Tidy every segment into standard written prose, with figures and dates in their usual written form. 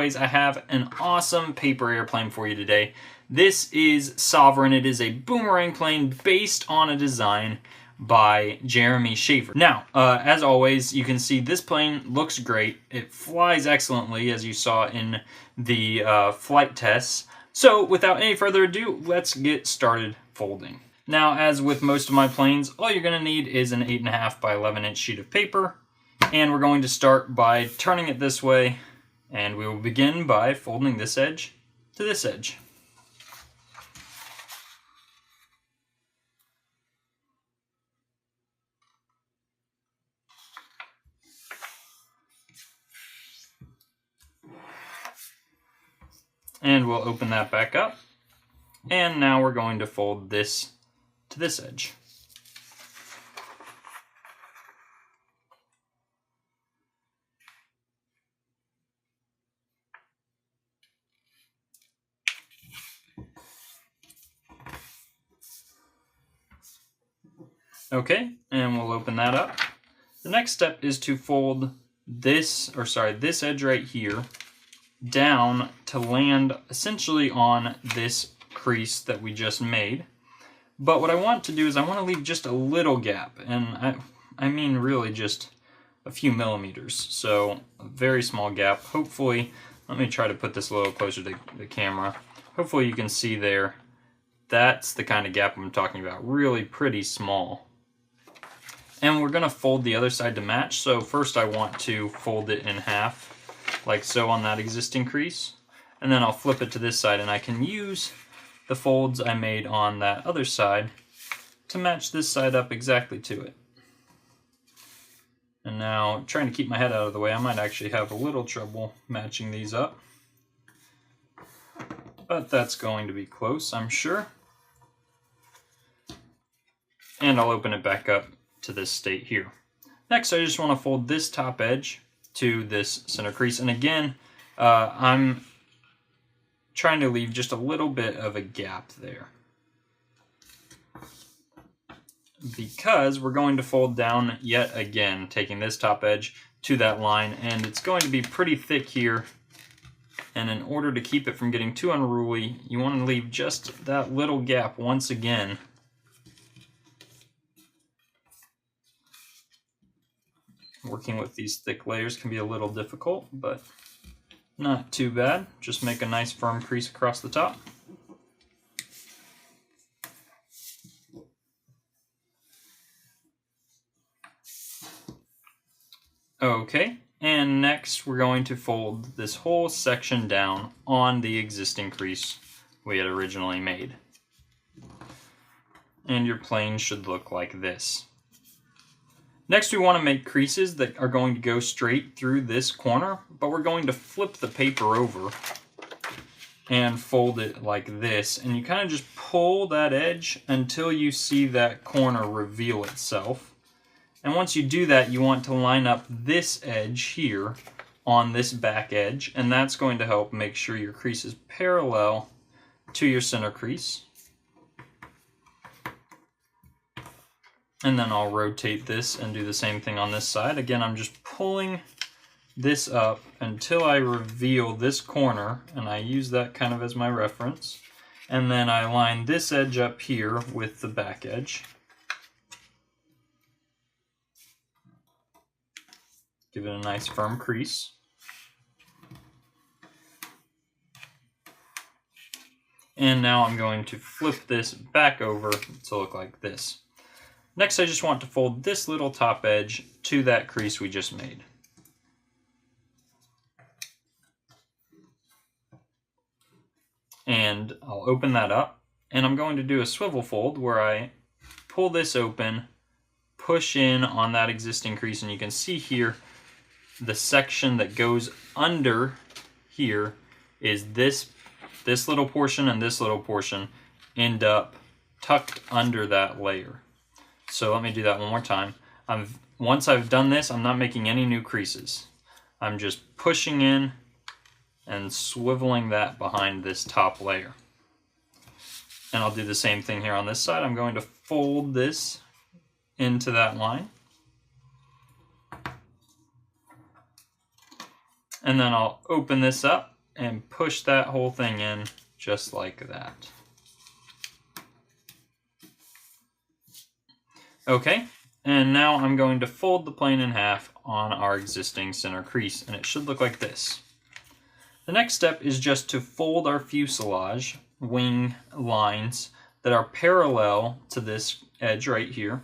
always, I have an awesome paper airplane for you today. This is Sovereign. It is a boomerang plane based on a design by Jeremy Schaefer. Now, as always, you can see this plane looks great. It flies excellently, as you saw in the flight tests. So, without any further ado, let's get started folding. Now, as with most of my planes, all you're going to need is an 8.5 by 11 inch sheet of paper. And we're going to start by turning it this way, and we will begin by folding this edge to this edge. And we'll open that back up. And now we're going to fold this to this edge. Okay, and we'll open that up. The next step is to fold this edge right here down to land essentially on this crease that we just made. But what I want to do is I want to leave just a little gap, and I mean really just a few millimeters, so a very small gap. Hopefully, let me try to put this a little closer to the camera. Hopefully you can see there, that's the kind of gap I'm talking about, really pretty small. And we're going to fold the other side to match, so first I want to fold it in half, like so on that existing crease, and then I'll flip it to this side, and I can use the folds I made on that other side to match this side up exactly to it. And now, trying to keep my head out of the way, I might actually have a little trouble matching these up, but that's going to be close, I'm sure. And I'll open it back up to this state here. Next, I just want to fold this top edge to this center crease, and again, I'm trying to leave just a little bit of a gap there, because we're going to fold down yet again, taking this top edge to that line, and it's going to be pretty thick here, and in order to keep it from getting too unruly, you want to leave just that little gap once again. Working with these thick layers can be a little difficult, but not too bad. Just make a nice firm crease across the top. Okay, and next we're going to fold this whole section down on the existing crease we had originally made. And your plane should look like this. Next, we want to make creases that are going to go straight through this corner, but we're going to flip the paper over and fold it like this, and you kind of just pull that edge until you see that corner reveal itself. And once you do that, you want to line up this edge here on this back edge, and that's going to help make sure your crease is parallel to your center crease. And then I'll rotate this and do the same thing on this side. Again, I'm just pulling this up until I reveal this corner, and I use that kind of as my reference. And then I line this edge up here with the back edge. Give it a nice firm crease. And now I'm going to flip this back over to look like this. Next, I just want to fold this little top edge to that crease we just made. And I'll open that up, and I'm going to do a swivel fold where I pull this open, push in on that existing crease, and you can see here the section that goes under here is this little portion, and this little portion end up tucked under that layer. So let me do that one more time. Once I've done this, I'm not making any new creases. I'm just pushing in and swiveling that behind this top layer. And I'll do the same thing here on this side. I'm going to fold this into that line. And then I'll open this up and push that whole thing in just like that. Okay, and now I'm going to fold the plane in half on our existing center crease, and it should look like this. The next step is just to fold our fuselage wing lines that are parallel to this edge right here,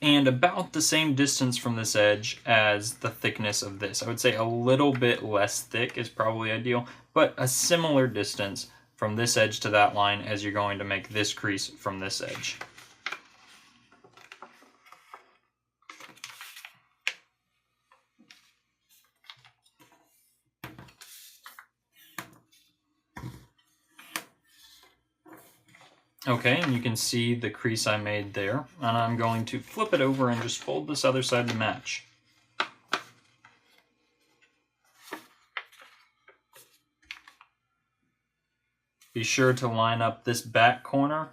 and about the same distance from this edge as the thickness of this. I would say a little bit less thick is probably ideal, but a similar distance from this edge to that line as you're going to make this crease from this edge. Okay, and you can see the crease I made there, and I'm going to flip it over and just fold this other side to match. Be sure to line up this back corner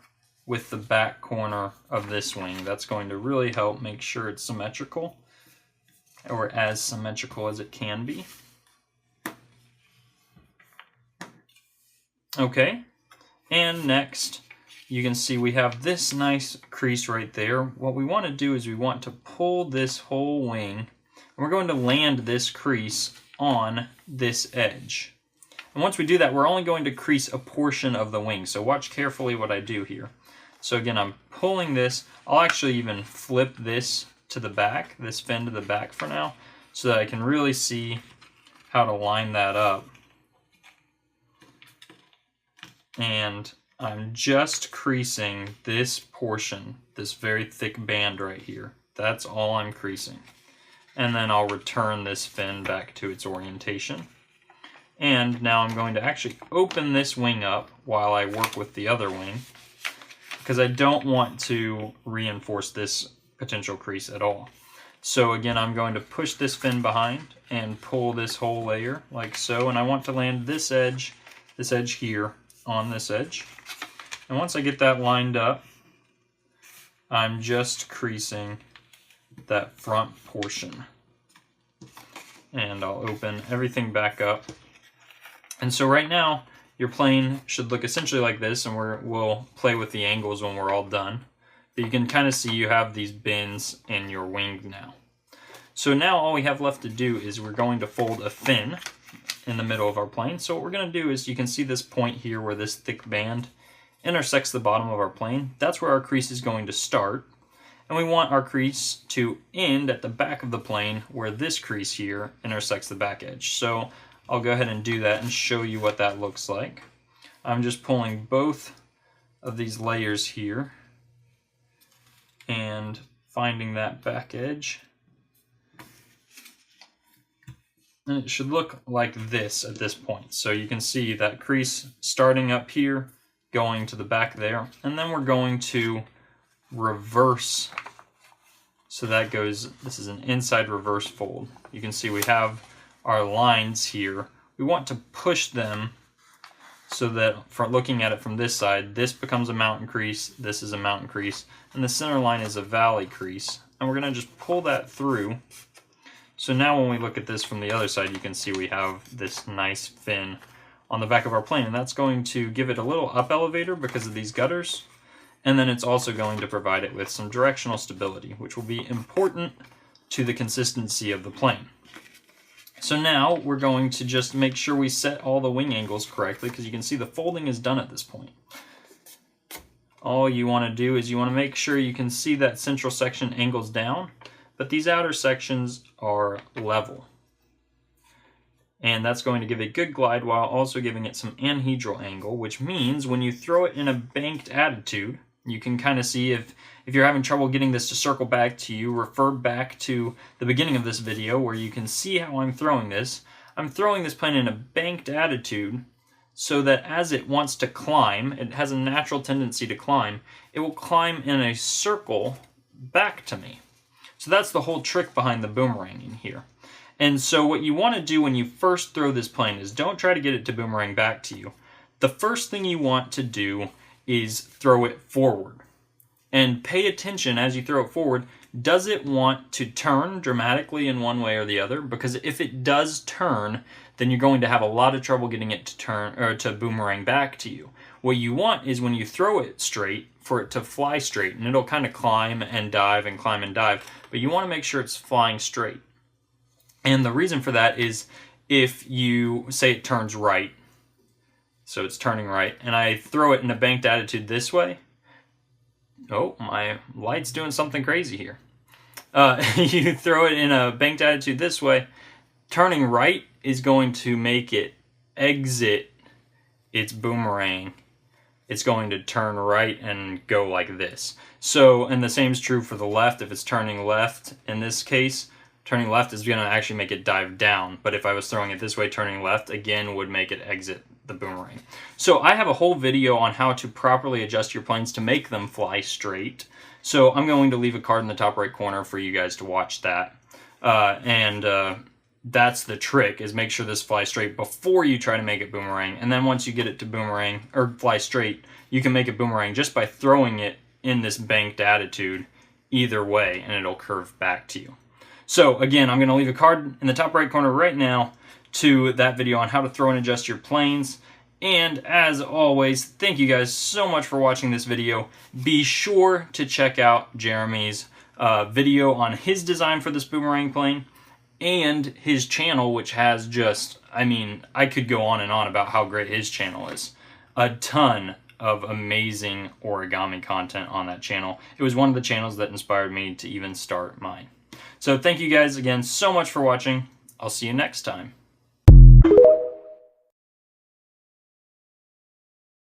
with the back corner of this wing. That's going to really help make sure it's symmetrical, or as symmetrical as it can be. Okay, and next, you can see we have this nice crease right there. What we want to do is we want to pull this whole wing, and we're going to land this crease on this edge. And once we do that, we're only going to crease a portion of the wing. So watch carefully what I do here. So again, I'm pulling this. I'll actually even flip this to the back, this fin to the back for now, so that I can really see how to line that up. And I'm just creasing this portion, this very thick band right here. That's all I'm creasing. And then I'll return this fin back to its orientation. And now I'm going to actually open this wing up while I work with the other wing, because I don't want to reinforce this potential crease at all. So again, I'm going to push this fin behind and pull this whole layer like so, and I want to land this edge here on this edge. And once I get that lined up, I'm just creasing that front portion. And I'll open everything back up. And so right now, your plane should look essentially like this, and we'll play with the angles when we're all done. But you can kind of see you have these bends in your wing now. So now all we have left to do is we're going to fold a fin in the middle of our plane. So what we're going to do is, you can see this point here where this thick band intersects the bottom of our plane. That's where our crease is going to start. And we want our crease to end at the back of the plane where this crease here intersects the back edge. So I'll go ahead and do that and show you what that looks like. I'm just pulling both of these layers here and finding that back edge. And it should look like this at this point. So you can see that crease starting up here, going to the back there, and then we're going to reverse. So that goes, this is an inside reverse fold. You can see we have our lines here. We want to push them so that, for looking at it from this side, this becomes a mountain crease, this is a mountain crease, and the center line is a valley crease. And we're going to just pull that through. So now when we look at this from the other side, you can see we have this nice fin on the back of our plane, and that's going to give it a little up elevator because of these gutters. And then it's also going to provide it with some directional stability, which will be important to the consistency of the plane. So now we're going to just make sure we set all the wing angles correctly, because you can see the folding is done at this point. All you want to do is you want to make sure you can see that central section angles down, but these outer sections are level. And that's going to give a good glide while also giving it some anhedral angle, which means when you throw it in a banked attitude, you can kind of see if you're having trouble getting this to circle back to you, refer back to the beginning of this video where you can see how I'm throwing this. I'm throwing this plane in a banked attitude so that as it wants to climb, it has a natural tendency to climb, it will climb in a circle back to me. So that's the whole trick behind the boomeranging here. And so what you want to do when you first throw this plane is don't try to get it to boomerang back to you. The first thing you want to do is throw it forward. And pay attention as you throw it forward. Does it want to turn dramatically in one way or the other? Because if it does turn, then you're going to have a lot of trouble getting it to turn or to boomerang back to you. What you want is when you throw it straight, for it to fly straight, and it'll kind of climb and dive and climb and dive, but you want to make sure it's flying straight. And the reason for that is if you say it turns right, so it's turning right, and I throw it in a banked attitude this way. Oh, my light's doing something crazy here. You throw it in a banked attitude this way, turning right is going to make it exit its boomerang. It's going to turn right and go like this. So, and the same is true for the left. If it's turning left, in this case, turning left is going to actually make it dive down. But if I was throwing it this way, turning left, again, would make it exit the boomerang. So I have a whole video on how to properly adjust your planes to make them fly straight. So I'm going to leave a card in the top right corner for you guys to watch that. That's the trick, is make sure this flies straight before you try to make it boomerang. And then once you get it to boomerang, or fly straight, you can make it boomerang just by throwing it in this banked attitude either way, and it'll curve back to you. So again, I'm going to leave a card in the top right corner right now to that video on how to throw and adjust your planes. And as always, thank you guys so much for watching this video. Be sure to check out Jeremy's video on his design for this boomerang plane, and his channel, which has just, I mean, I could go on and on about how great his channel is. A ton of amazing origami content on that channel. It was one of the channels that inspired me to even start mine. So thank you guys again so much for watching. I'll see you next time.